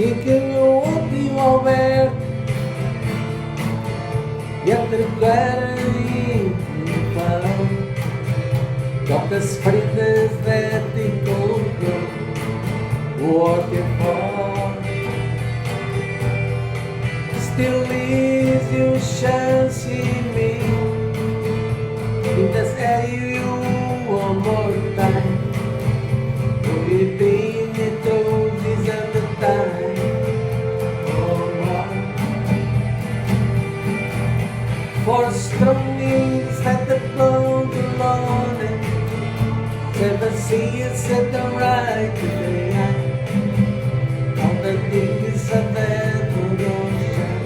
e que no último albergue entre Guerra e Pão toca-se feridas de culto, what you for still is your chance in me in this area one more time. We've been told this at the time. For strong winds that the blow the morning, never see us at the right day. On the things of evolution,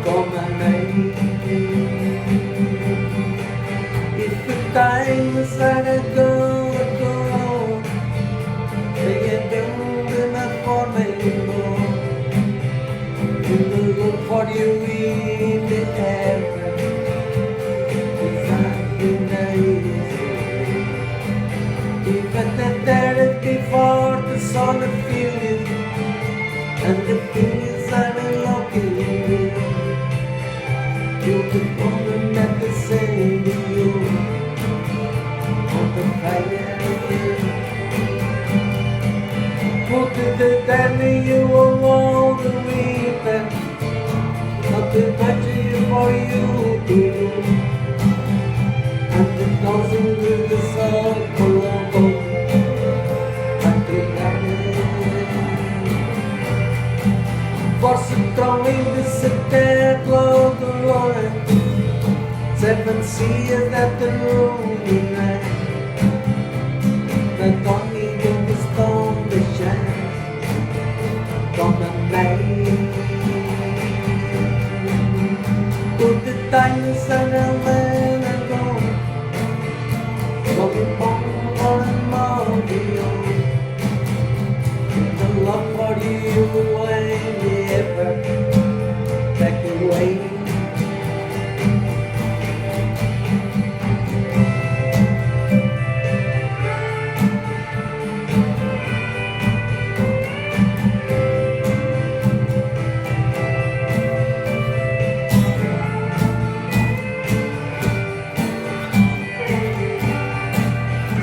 come a night. If the times that I go, they don't enough for me anymore. We will look for you in the heaven. It's not in the easy. Even the dead before the sun appeared, and the things that are looking in you could only met the same you on the fire. Put the dead in you along the weeping, nothing much for you to do. And it doesn't do the circle and the for throwing the second of the Lord, 7 seas at the rolling night. The only in the stone that shines from the night. Put the diamonds on a land ago, looking more and more beyond. The love for you ain't ever back away.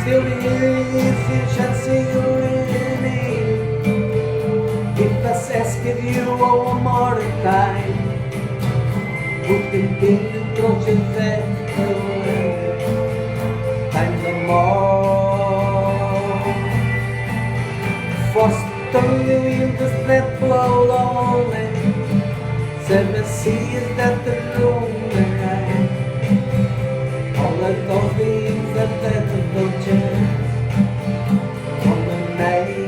Still is you shall see your enemy. If I ask you one more time, would the king throw your head away? Time no more. For stunning in the step flow lonely, 7 seas that the room behind. All of those things that let no chance on the night.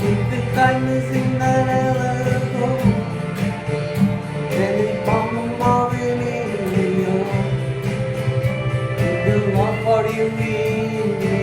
If the kindness in that elbow, then it comes more in you. The love for you in the